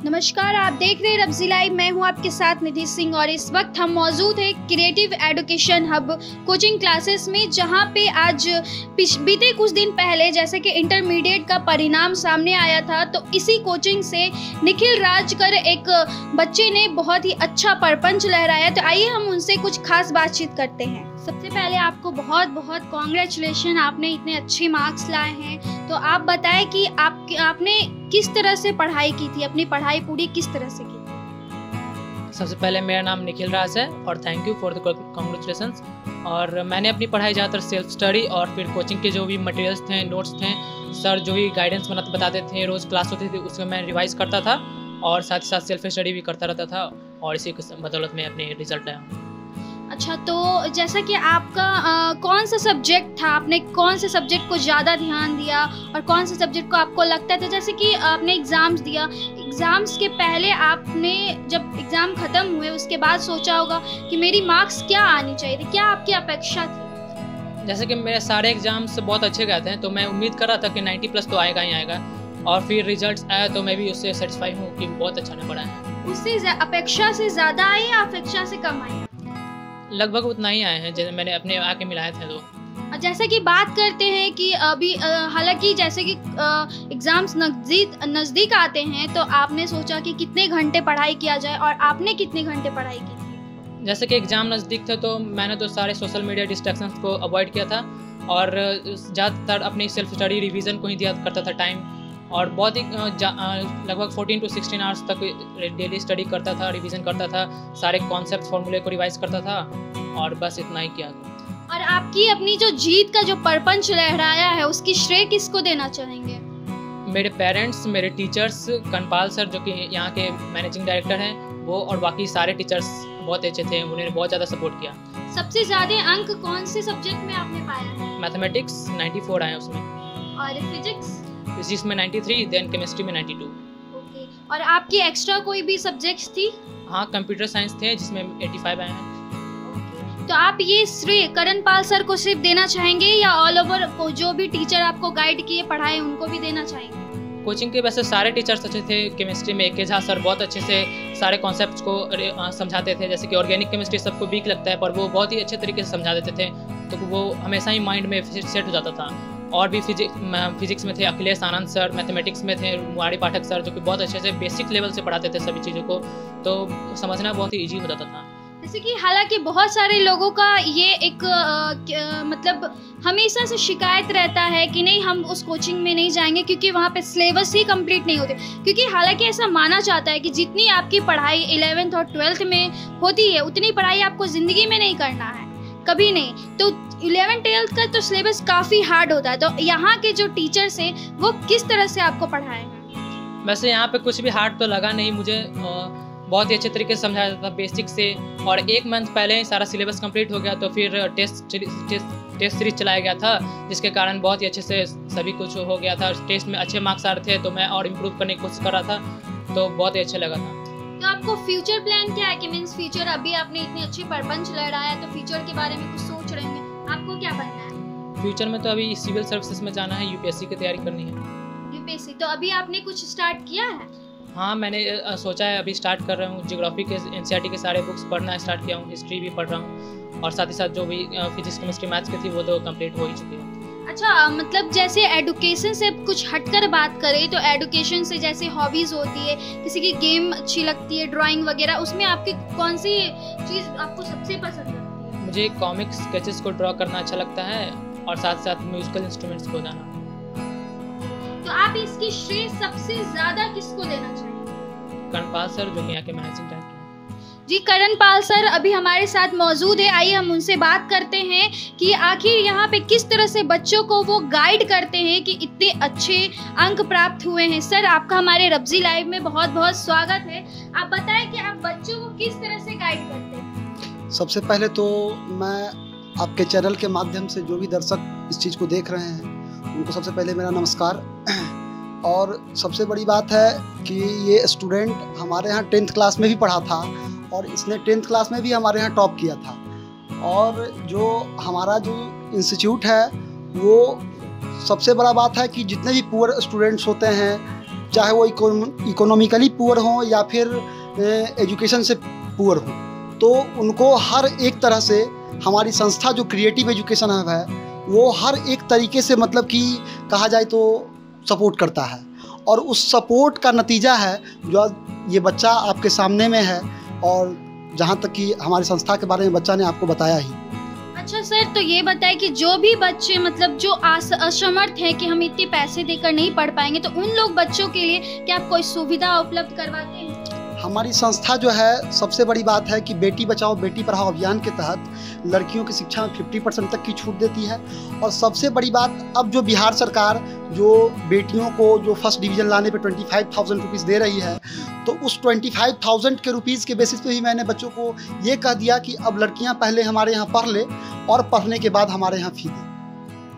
नमस्कार, आप देख रहे हैं रब्जी लाइव। मैं हूं आपके साथ निधि सिंह और इस वक्त हम मौजूद हैं creative education hub coaching classes में, जहां पे आज बीते कुछ दिन पहले जैसे कि इंटरमीडिएट का परिणाम सामने आया था, तो इसी कोचिंग से निखिल राज कर एक बच्चे ने बहुत ही अच्छा परपंच लहराया। तो आइए हम उनसे कुछ खास बातचीत करते हैं। सबसे पहले आपको बहुत बहुत कॉन्ग्रेचुलेशन, आपने इतने अच्छे मार्क्स लाए हैं। तो आप बताएं कि आपने किस तरह से पढ़ाई की थी, अपनी पढ़ाई पूरी किस तरह से की थी? सबसे पहले मेरा नाम निखिल राज है और thank you for the congratulations. और मैंने अपनी पढ़ाई ज़्यादातर सेल्फ स्टडी और फिर कोचिंग के जो भी मटेरियल्स थे, नोट्स थे, सर जो भी गाइडेंस बताते थे, रोज़ क्लास होती थी, उसमें मैं रिवाइज़ करता था और साथ ही साथ सेल्फ स्टडी भी करता रहता था और इसी बदौलत में अपने रिजल्ट आया। अच्छा, तो जैसा कि आपका कौन सा सब्जेक्ट था, आपने कौन से सब्जेक्ट को ज़्यादा ध्यान दिया और कौन से सब्जेक्ट को आपको लगता था, जैसे कि आपने एग्ज़ाम्स दिया, एग्ज़ाम्स के पहले आपने जब एग्ज़ाम ख़त्म हुए उसके बाद सोचा होगा कि मेरी मार्क्स क्या आनी चाहिए थी, क्या आपकी अपेक्षा थी? जैसे कि मेरे सारे एग्ज़ाम्स बहुत अच्छे गए थे, तो मैं उम्मीद कर रहा था कि 90+ तो आएगा ही आएगा, और फिर रिजल्ट्स आया तो मैं भी उससे सेटिस्फाई हूँ कि बहुत अच्छा नंबर आया। उससे अपेक्षा से ज़्यादा आए या अपेक्षा से कम आए? लगभग उतना ही आए हैं जैसे मैंने अपने आके मिलाए थे। तो जैसे कि बात करते हैं कि अभी हालांकि जैसे कि एग्ज़ाम्स नज़दीक आते हैं, तो आपने सोचा कि कितने घंटे पढ़ाई किया जाए और आपने कितने घंटे पढ़ाई की थी? जैसे कि एग्ज़ाम नज़दीक थे तो मैंने तो सारे सोशल मीडिया डिस्ट्रैक्शंस को अवॉइड किया था और ज़्यादातर अपनी सेल्फ स्टडी रिवीजन को ही दिया करता था टाइम, और बहुत ही लगभग 14 to 16 आवर्स तक डेली स्टडी करता था, रिवीजन करता था, सारे कॉन्सेप्ट फॉर्मूले को रिवाइज करता था और बस इतना ही किया। और आपकी अपनी जो जीत का जो परपंच लहराया है, उसकी श्रेय किसको देना चाहेंगे? मेरे पेरेंट्स, मेरे टीचर्स, कनपाल सर जो कि यहाँ के मैनेजिंग डायरेक्टर हैं, वो और बाकी सारे टीचर्स बहुत अच्छे थे, उन्होंने बहुत ज़्यादा सपोर्ट किया। सबसे ज़्यादा अंक कौन से सब्जेक्ट में आपने पाया है? मैथमेटिक्स 94 आए उसमें, और फिजिक्स में 93, देन केमिस्ट्री में 92। ओके, और आपकी एक्स्ट्रा कोई भी सब्जेक्ट्स थी? हाँ, कंप्यूटर साइंस थे जिसमें 85 आए हैं। तो आप ये श्रेय करणपाल सर को सिर्फ देना चाहेंगे या ऑल ओवर को जो भी टीचर आपको गाइड किए, पढ़ाए, उनको भी देना चाहेंगे? कोचिंग के वैसे सारे टीचर्स अच्छे थे। केमिस्ट्री में AK झा सर बहुत अच्छे से सारे कॉन्सेप्ट्स को समझाते थे, जैसे कि ऑर्गेनिक केमिस्ट्री सबको वीक लगता है पर वो बहुत ही अच्छे तरीके से समझा देते थे, तो वो हमेशा ही माइंड में सेट हो जाता था। और भी फिजिक्स में थे अखिलेश आनंद सर, मैथमेटिक्स में थे मुरारी पाठक सर, जो कि बहुत अच्छे से बेसिक लेवल से पढ़ाते थे सभी चीज़ों को, तो समझना बहुत ही ईजी हो जाता था। जैसे कि हालांकि बहुत सारे लोगों का ये एक मतलब हमेशा से शिकायत रहता है कि नहीं, हम उस कोचिंग में नहीं जाएंगे क्योंकि वहाँ पे सिलेबस ही कंप्लीट नहीं होते, क्योंकि हालांकि ऐसा माना जाता है कि जितनी आपकी पढ़ाई 11th और 12th में होती है उतनी पढ़ाई आपको ज़िंदगी में नहीं करना है, कभी नहीं। तो 11th 12th का तो सिलेबस काफ़ी हार्ड होता है, तो यहाँ के जो टीचर्स हैं वो किस तरह से आपको पढ़ाए हैं? वैसे यहाँ पे कुछ भी हार्ड तो लगा नहीं मुझे, बहुत ही अच्छे तरीके से समझाया जाता था बेसिक से, और 1 मंथ पहले ही सारा सिलेबस कंप्लीट हो गया, तो फिर टेस्ट सीरीज चलाया गया था, जिसके कारण बहुत ही अच्छे से सभी कुछ हो गया था। टेस्ट में अच्छे मार्क्स आ रहे थे तो मैं और इम्प्रूव करने की कोशिश कर रहा था, तो बहुत ही अच्छा लगा था। तो आपको फ्यूचर प्लान क्या है कि मीन्स फ्यूचर, अभी आपने इतने अच्छे परपंच लहराया तो फ्यूचर के बारे में कुछ सोच रहे हैं, आपको क्या बनना है? फ्यूचर में तो अभी सिविल सर्विसेज में जाना है, UPSC की तैयारी करनी है। UPSC, तो अभी आपने कुछ स्टार्ट किया है? हाँ, मैंने सोचा है, अभी स्टार्ट कर रहा हूँ। ज्योग्राफी के NCERT के सारे बुक्स पढ़ना स्टार्ट किया हूँ, हिस्ट्री भी पढ़ रहा हूँ, और साथ ही साथ जो भी फिजिक्स केमिस्ट्री मैथ्स की थी वो तो कंप्लीट हो ही चुकी है। अच्छा, मतलब जैसे एडुकेशन से कुछ हटकर बात करें तो एडुकेशन से जैसे हॉबीज़ होती है, किसी की गेम अच्छी लगती है, ड्राइंग वगैरह, उसमें आपकी कौन सी चीज़ आपको सबसे पसंद लगती है? मुझे कॉमिक्स स्केचेस को ड्रॉ करना अच्छा लगता है और साथ साथ म्यूजिकल इंस्ट्रूमेंट्स को बजाना। तो आप इसकी श्रेय सबसे ज़्यादा किसको देना चाहेंगे? करणपाल सर जो यहाँ के मैनेजिंग डायरेक्टर हैं। जी, करणपाल सर अभी हमारे साथ मौजूद है। आइए हम उनसे बात करते हैं कि आखिर यहाँ पे किस तरह से बच्चों को वो गाइड करते हैं कि इतने अच्छे अंक प्राप्त हुए हैं। सर, आपका हमारे रब्जी लाइव में बहुत बहुत स्वागत है। आप बताएं कि आप बच्चों को किस तरह से गाइड करते हैं? सबसे पहले तो मैं आपके चैनल के माध्यम से जो भी दर्शक इस चीज़ को देख रहे हैं उनको सबसे पहले मेरा नमस्कार। और सबसे बड़ी बात है कि ये स्टूडेंट हमारे यहाँ 10th क्लास में भी पढ़ा था और इसने 10th क्लास में भी हमारे यहाँ टॉप किया था। और जो हमारा जो इंस्टीट्यूट है वो सबसे बड़ा बात है कि जितने भी पुअर स्टूडेंट्स होते हैं चाहे वो इकोनॉमिकली पुअर हों या फिर एजुकेशन से पुअर हों, तो उनको हर एक तरह से हमारी संस्था जो क्रिएटिव एजुकेशन हब है वो हर एक तरीके से मतलब कि कहा जाए तो सपोर्ट करता है। और उस सपोर्ट का नतीजा है जो ये बच्चा आपके सामने में है, और जहाँ तक कि हमारी संस्था के बारे में बच्चा ने आपको बताया ही। अच्छा सर, तो ये बताएं कि जो भी बच्चे मतलब जो असमर्थ हैं कि हम इतने पैसे देकर नहीं पढ़ पाएंगे, तो उन लोग बच्चों के लिए क्या आप कोई सुविधा उपलब्ध करवाते हैं? हमारी संस्था जो है, सबसे बड़ी बात है कि बेटी बचाओ बेटी पढ़ाओ अभियान के तहत लड़कियों की शिक्षा में 50% तक की छूट देती है। और सबसे बड़ी बात, अब जो बिहार सरकार जो बेटियों को जो फर्स्ट डिवीज़न लाने पे 25,000 रुपीज़ दे रही है, तो उस 25,000 के रुपीज़ के बेसिस पे ही मैंने बच्चों को ये कह दिया कि अब लड़कियां पहले हमारे यहाँ पढ़ ले और पढ़ने के बाद हमारे यहाँ फ़ी दे,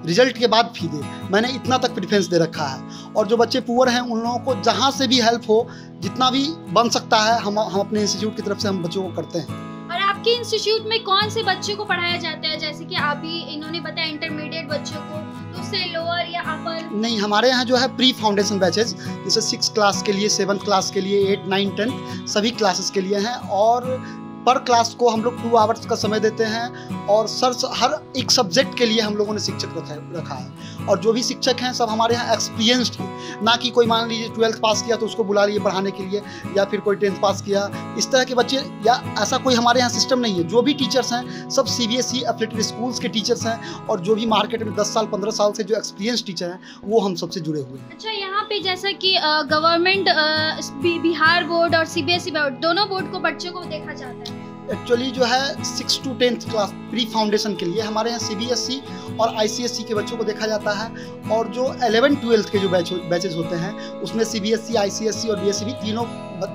रिजल्ट के बाद फ़ी दे। मैंने इतना तक प्रेफरेंस दे रखा है। और जो बच्चे पुअर हैं उन लोगों को जहाँ से भी हेल्प हो, जितना भी बन सकता है, हम अपने इंस्टीट्यूट की तरफ से हम बच्चों को करते हैं। और आपके इंस्टीट्यूट में कौन से बच्चों को पढ़ाया जाता है? जैसे कि अभी इन्होंने बताया इंटरमीडिएट बच्चों को, तो उससे लोअर या अपर? नहीं, हमारे यहाँ जो है प्री फाउंडेशन बैचेज, जैसे 6 क्लास के लिए, 7 क्लास के लिए, 8, 9, 10 सभी क्लासेस के लिए हैं। और पर क्लास को हम लोग 2 आवर्स का समय देते हैं। और हर एक सब्जेक्ट के लिए हम लोगों ने शिक्षक रखा है। और जो भी शिक्षक हैं सब हमारे यहाँ एक्सपीरियंस्ड हैं, ना कि कोई मान लीजिए 12th पास किया तो उसको बुला लिए पढ़ाने के लिए, या फिर कोई 10th पास किया, इस तरह के बच्चे, या ऐसा कोई हमारे यहाँ सिस्टम नहीं है। जो भी टीचर्स हैं सब CBSE एफिलिएटेड स्कूल्स के टीचर्स हैं, और जो भी मार्केट में 10 साल 15 साल से जो एक्सपीरियंस टीचर हैं वो हम सबसे जुड़े हुए हैं। अच्छा, यहाँ पे जैसा कि गवर्नमेंट बिहार बोर्ड और CBSE बोर्ड, दोनों बोर्ड को बच्चों को देखा जाता है। एक्चुअली जो है 6 to 10th class pre foundation के लिए हमारे यहाँ CBSE और ICSE के बच्चों को देखा जाता है। और जो 11th 12th के जो बैचेज होते हैं उसमें CBSE, ICSE और BSE भी तीनों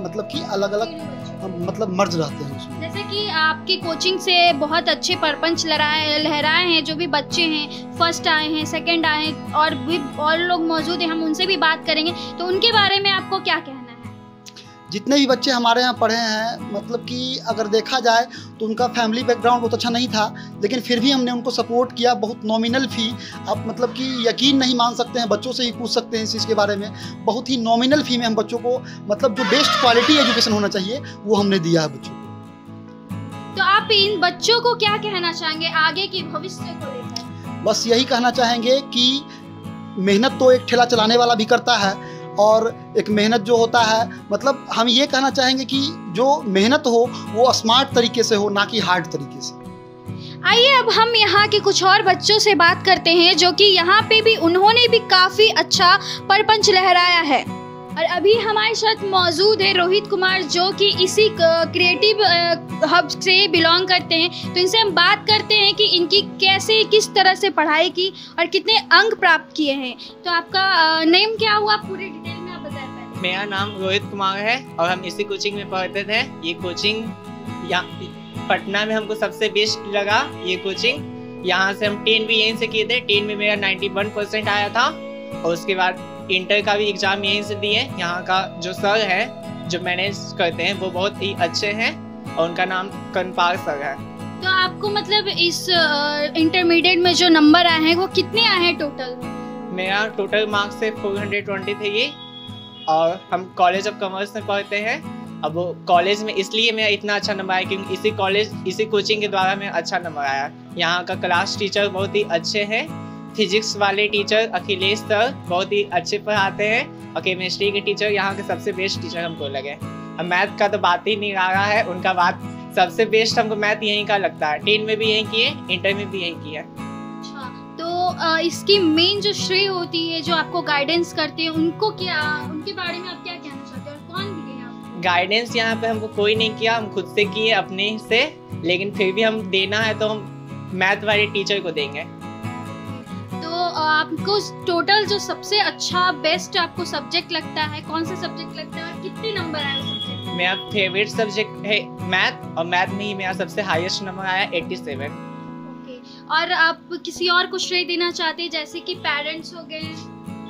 मतलब कि अलग अलग मतलब मर्ज रहते हैं उसमें। जैसे कि आपकी कोचिंग से बहुत अच्छे परपंच लहराए हैं, जो भी बच्चे हैं, फर्स्ट आए हैं, सेकंड आए हैं, और भी और लोग मौजूद हैं, हम उनसे भी बात करेंगे। तो उनके बारे में आपको क्या कहना है? जितने भी बच्चे हमारे यहाँ पढ़े हैं, मतलब कि अगर देखा जाए तो उनका फैमिली बैकग्राउंड बहुत अच्छा नहीं था, लेकिन फिर भी हमने उनको सपोर्ट किया। बहुत नॉमिनल फ़ी, आप मतलब कि यकीन नहीं मान सकते हैं, बच्चों से ही पूछ सकते हैं इस चीज़ के बारे में। बहुत ही नॉमिनल फ़ी में हम बच्चों को मतलब जो बेस्ट क्वालिटी एजुकेशन होना चाहिए वो हमने दिया है बच्चों को। तो आप इन बच्चों को क्या कहना चाहेंगे आगे के भविष्य को लेकर? बस यही कहना चाहेंगे कि मेहनत तो एक ठेला चलाने वाला भी करता है, और एक मेहनत जो होता है, मतलब हम ये कहना चाहेंगे कि जो मेहनत हो वो स्मार्ट तरीके से हो, ना कि हार्ड तरीके से। आइए अब हम यहाँ के कुछ और बच्चों से बात करते हैं, जो कि यहाँ पे भी उन्होंने भी काफ़ी अच्छा परपंच लहराया है। और अभी हमारे साथ मौजूद है रोहित कुमार, जो कि इसी क्रिएटिव हब से बिलोंग करते हैं। तो इनसे हम बात करते हैं कि इनकी कैसे, किस तरह से पढ़ाई की और कितने अंक प्राप्त किए हैं। तो आपका नेम क्या हुआ, पूरी डिटेल में आप बताएं पहले। मेरा नाम रोहित कुमार है और हम इसी कोचिंग में पढ़ते थे। ये कोचिंग पटना में हमको सबसे बेस्ट लगा। ये कोचिंग, यहाँ से हम 10 भी यहीं से किए थे। 10 में मेरा 91% आया था, और उसके बाद इंटर का भी एग्ज़ाम यहीं से दिए। यहाँ का जो सर है जो मैनेज करते हैं वो बहुत ही अच्छे हैं, और उनका नाम कनपाल सर है। तो आपको मतलब इस इंटरमीडिएट में जो नंबर आए हैं वो कितने आए हैं टोटल? मेरा टोटल मार्क्स से 420 थे ये, और हम कॉलेज ऑफ कॉमर्स में पढ़ते हैं। अब वो कॉलेज में इसलिए मेरा इतना अच्छा नंबर आया क्योंकि इसी कोचिंग के द्वारा मेरा अच्छा नंबर आया। यहाँ का क्लास टीचर बहुत ही अच्छे हैं। फिजिक्स वाले टीचर अखिलेश सर बहुत ही अच्छे पढ़ाते हैं, और केमिस्ट्री के टीचर यहाँ के सबसे बेस्ट टीचर हमको लगे। अब मैथ का तो बात ही नहीं आ रहा है, उनका बात सबसे बेस्ट हमको मैथ यहीं का लगता है। 10 में भी यहीं किए, इंटर में भी यहीं किया। अच्छा, तो इसकी मेन जो श्रेय होती है, जो आपको गाइडेंस करते हैं, उनके बारे में आप क्या कहना चाहते हैं, और कौन दिए आप? गाइडेंस यहाँ पे हमको कोई नहीं किया, हम खुद से किए अपने से, लेकिन फिर भी हम देना है तो हम मैथ वाले टीचर को देंगे। आपको टोटल जो सबसे अच्छा बेस्ट आपको सब्जेक्ट लगता है, कौन सा सब्जेक्ट लगता है, और कितने नंबर आए उस सब्जेक्ट में? मेरा फेवरेट सब्जेक्ट है मैथ, और मैथ में ही मेरा सबसे हाईएस्ट नंबर आया 87। ओके, और आप किसी और को श्रेय देना चाहते हैं, जैसे कि पेरेंट्स हो गए?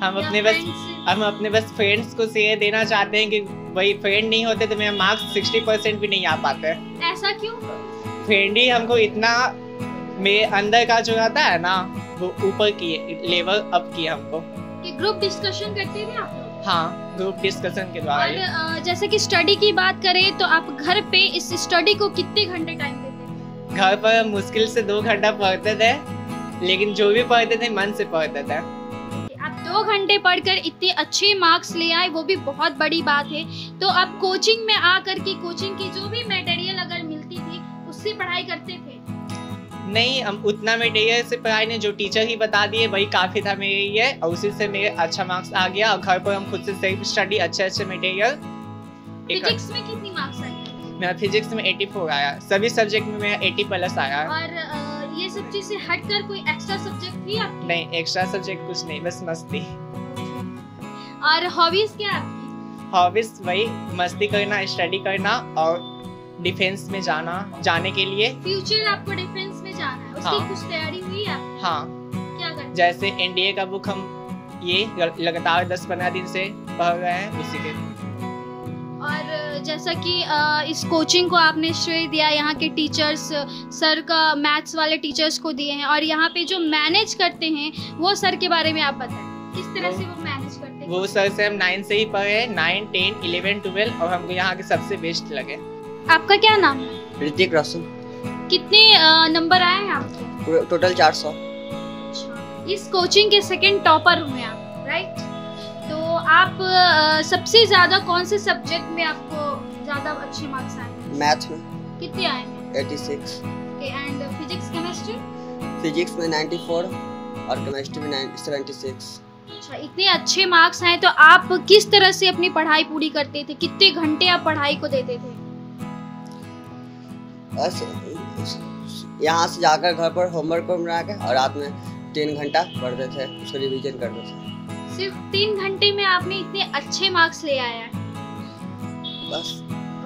हम अपने बस फ्रेंड्स को श्रेय देना चाहते हैं कि वही फ्रेंड नहीं होते तो मेरा मार्क्स 60% भी नहीं आ पाते। ऐसा क्यों? फ्रेंड ही हमको इतना मेरे अंदर का जो आता है ना, वो ऊपर किए, लेवल अप किया हमको। कि ग्रुप डिस्कशन करते थे आप लोग? हाँ, ग्रुप डिस्कशन के द्वारा ही। और जैसे कि स्टडी की बात करें तो आप घर पे इस स्टडी को कितने घंटे टाइम देते हैं? घर पर मुश्किल से 2 घंटा पढ़ते थे, लेकिन जो भी पढ़ते थे मन से पढ़ते थे। आप 2 घंटे पढ़कर इतने अच्छे मार्क्स ले आए, वो भी बहुत बड़ी बात है। तो आप कोचिंग में आकर के कोचिंग की जो भी मटेरियल अगर मिलती थी उससे पढ़ाई करते थे? नहीं, हम उतना मटेरियल से पढ़ाई नहीं, जो टीचर ही बता दिए वही काफ़ी था मेरे लिए, और उसी से मेरे अच्छा मार्क्स आ गया। और घर पर हम खुद से सेल्फ स्टडी अच्छे मटेरियल। फिजिक्स में कितनी मार्क्स आए? मेरा फिजिक्स में 84 आया, सभी सब्जेक्ट में मेरा 80+ आया। और ये सब चीज़ से हटकर कोई एक्स्ट्रा सब्जेक्ट थी आपकी? नहीं, एक्स्ट्रा सब्जेक्ट कुछ नहीं, बस मस्ती। और हॉबीज क्या है आपकी? हॉबीज वही मस्ती करना, स्टडी करना और डिफेंस में जाने के लिए। फ्यूचर आपको डिफेंस में जाना है, उसकी हाँ। कुछ तैयारी हुई है आपकी? हाँ, क्या करते? जैसे एनडीए का बुक हम ये लगातार 10-15 दिन से पढ़ रहे हैं, उसी के। और जैसा कि इस कोचिंग को आपने श्रेय दिया यहाँ के टीचर्स, सर का मैथ्स वाले टीचर्स को दिए हैं, और यहाँ पे जो मैनेज करते हैं वो सर के बारे में आप बताएं, किस तरह से वो मैनेज करते हैं? वो सर से हम 9 से ही पढ़े, 9, 10, 11, 12, और हमको यहाँ के सबसे बेस्ट लगे। आपका क्या नाम है? ऋतिक रोशन। कितने नंबर आए हैं आपके? टोटल 400। इस कोचिंग के सेकंड टॉपर हुए आप, राइट? तो आप सबसे ज्यादा कौन से सब्जेक्ट में आपको ज्यादा अच्छे मार्क्स आए हैं? मैथ में कितने आए हैं? 86। And physics chemistry? फिजिक्स में 94 और केमिस्ट्री में 76। अच्छा, इतने अच्छे मार्क्स आए तो आप किस तरह से अपनी पढ़ाई पूरी करते थे? कितने घंटे आप पढ़ाई को देते थे? बस यहाँ से जाकर घर पर होमवर्क बना के और रात में 3 घंटा पढ़ते थे, उसको रिवीजन करते थे। सिर्फ 3 घंटे में आपने इतने अच्छे मार्क्स ले आया? बस।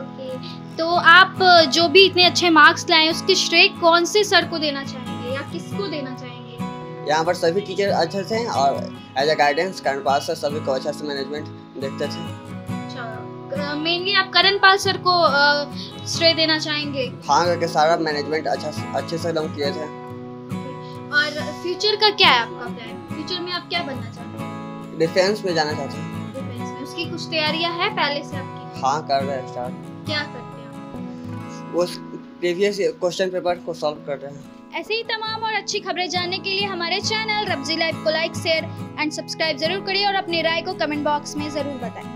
ओके, तो आप जो भी इतने अच्छे मार्क्स लाए उसके श्रेय कौन से सर को देना चाहेंगे या किसको देना चाहेंगे? यहाँ पर सभी टीचर अच्छे थे और as a guidance Karan Pal sir सभी को अच्छा से मैनेजमेंट देखते थे। मेनली आप करण पाल सर को श्रेय देना चाहेंगे? हाँ, करके सारा मैनेजमेंट अच्छे से हम किए थे। और फ्यूचर का क्या है आपका प्लान? फ्यूचर में आप क्या बनना चाहते हैं? डिफेंस में जाना चाहते हैं। डिफेंस में उसकी कुछ तैयारियां है पहले से आपकी? हाँ, कर रहे हैं स्टार्ट। क्या करते हैं आप? वो प्रीवियस क्वेश्चन पेपर को सॉल्व कर रहे हैं। ऐसे ही तमाम और अच्छी खबरें जानने के लिए हमारे चैनल रब्जी लाइव को लाइक, शेयर एंड सब्सक्राइब जरूर करिए और अपनी राय को कमेंट बॉक्स में जरूर बताएं।